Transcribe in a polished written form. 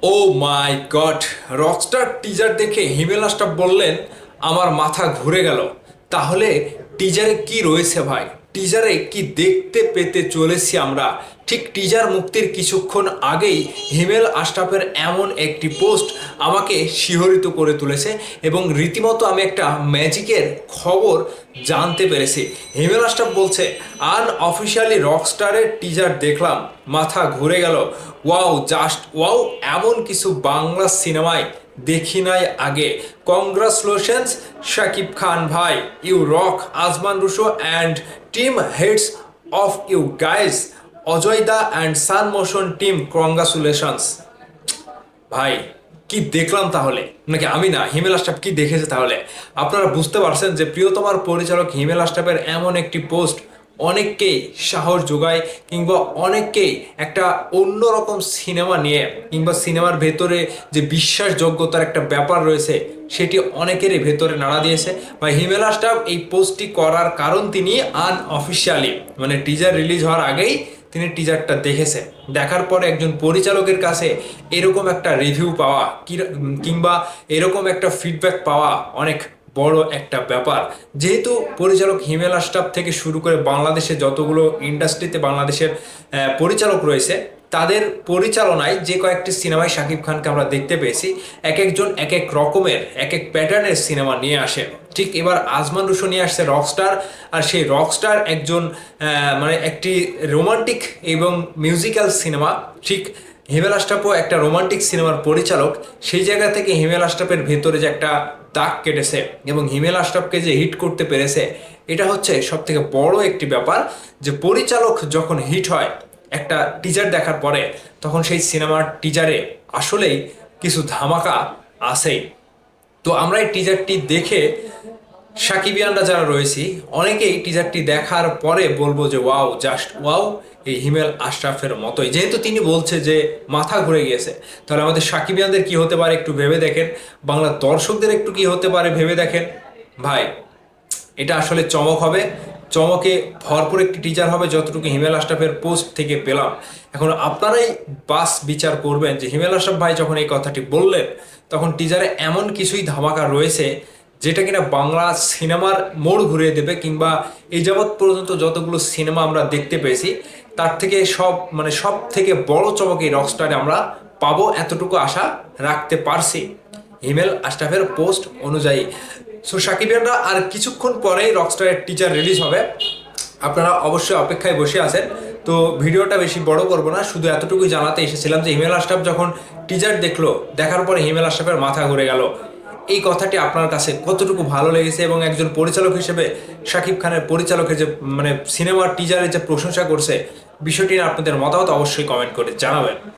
ও মাই god, Rockstar teaser দেখে হিমেল আশরাফ বললেন আমার মাথা ঘুরে গেল। তাহলে টিজারে কি রয়েছে ভাই? টিজারে কি দেখতে পেতে চলেছি আমরা? ঠিক টিজার মুক্তির কিছুক্ষণ আগেই হিমেল আশরাফের এমন একটি পোস্ট আমাকে শিহরিত করে তুলেছে এবং রীতিমতো আমি একটা ম্যাজিকের খবর জানতে পেরেছি। হিমেল আশরাফ বলছে আনঅফিসিয়ালি রকস্টারের টিজার দেখলাম, মাথা ঘুরে গেল। ওয়াও, জাস্ট ওয়াও, এমন কিছু বাংলা সিনেমায় দেখি নাই আগে। কংগ্রাচুলেশনস শাকিব খান ভাই, you rock. Ajman Rusho and team heads of you guys, Ajay দা and Sun Motion team, congratulations ভাই। কি দেখলাম তাহলে? নাকি আমি না, হিমেল আশরাফ কি দেখেছে তাহলে? আপনারা বুঝতে পারছেন যে প্রিয়তমার পরিচালক হিমেল আশরাফের এমন একটি পোস্ট অনেককেই সাহস যোগায় কিংবা অনেককেই একটা অন্যরকম সিনেমা নিয়ে কিংবা সিনেমার ভেতরে যে বিশ্বাসযোগ্যতার একটা ব্যাপার রয়েছে সেটি অনেকেরই ভেতরে নাড়া দিয়েছে। বা হিমেল আশরাফ এই পোস্টটি করার কারণ তিনি আনঅফিসিয়ালি মানে টিজার রিলিজ হওয়ার আগেই তিনি টিজারটা দেখেছে। দেখার পরে একজন পরিচালকের কাছে এরকম একটা রিভিউ পাওয়া কিংবা এরকম একটা ফিডব্যাক পাওয়া অনেক বড় একটা ব্যাপার। যেহেতু পরিচালক হিমেল আশরাফ থেকে শুরু করে বাংলাদেশে যতগুলো ইন্ডাস্ট্রিতে বাংলাদেশের পরিচালক রয়েছে তাদের পরিচালনায় যে কয়েকটি সিনেমায় শাকিব খানকে আমরা দেখতে পেয়েছি, এক একজন এক এক রকমের এক এক প্যাটার্নের সিনেমা নিয়ে আসে। ঠিক এবার আজমান রুশো নিয়ে আসছে রকস্টার, আর সেই রকস্টার একজন মানে একটি রোমান্টিক এবং মিউজিক্যাল সিনেমা। ঠিক হিমেল আশরাফও একটা রোমান্টিক সিনেমার পরিচালক, সেই জায়গা থেকে হিমেল আশরাফের ভেতরে যে একটা দাগ কেটেছে এবং হিমেল আশরাফকে যে হিট করতে পেরেছে, এটা হচ্ছে সব থেকে বড় একটি ব্যাপার। যে পরিচালক যখন হিট হয় একটা টিজার দেখার পরে, তখন সেই সিনেমার টিজারে আসলেই কিছু ধামাকা আসেই। তো আমরা এই টিজারটি দেখে সাকিবিয়ানরা যারা রয়েছি অনেকেই টিজারটি দেখার পরে বলবো যে ওয়াও, জাস্ট ওয়াও, এই হিমেল আশরাফের মতোই। যেহেতু তিনি বলছে যে মাথা ঘুরে গিয়েছে, তাহলে আমাদের সাকিবিয়ানদের কি হতে পারে একটু ভেবে দেখেন, বাংলা দর্শকদের একটু কি হতে পারে ভেবে দেখেন ভাই। এটা আসলে চমক হবে, চমকে ভরপুর একটি টিজার হবে যতটুকু হিমেল আশরাফের পোস্ট থেকে পেলাম। এখন আপনারাই বাস বিচার করবেন যে হিমেল আশরাফ ভাই যখন এই কথাটি বললেন তখন টিজারে এমন কিছুই ধামাকা রয়েছে যেটা কিনা বাংলা সিনেমার মোড় ঘুরিয়ে দেবে, কিংবা এই যাবৎ পর্যন্ত যতগুলো সিনেমা আমরা দেখতে পেয়েছি তার থেকে সব থেকে বড় চমক এই রকস্টারে আমরা পাবো, এতটুকু আশা রাখতে পারছি হিমেল আশরাফের পোস্ট অনুযায়ী। সো সাকিবিয়ানরা আর কিছুক্ষণ পরেই রকস্টারের টিজার রিলিজ হবে, আপনারা অবশ্যই অপেক্ষায় বসে আছেন। তো ভিডিওটা বেশি বড় করব না, শুধু এতটুকুই জানাতে এসেছিলাম যে হিমেল আশরাফ যখন টিজার দেখলো, দেখার পরে হিমেল আশরাফের মাথা ঘুরে গেল। এই কথাটি আপনার কাছে কতটুকু ভালো লেগেছে এবং একজন পরিচালক হিসেবে শাকিব খানের পরিচালকের যে মানে সিনেমার টিজারের যে প্রশংসা করছে, বিষয়টি আপনাদের মতামত অবশ্যই কমেন্ট করে জানাবেন।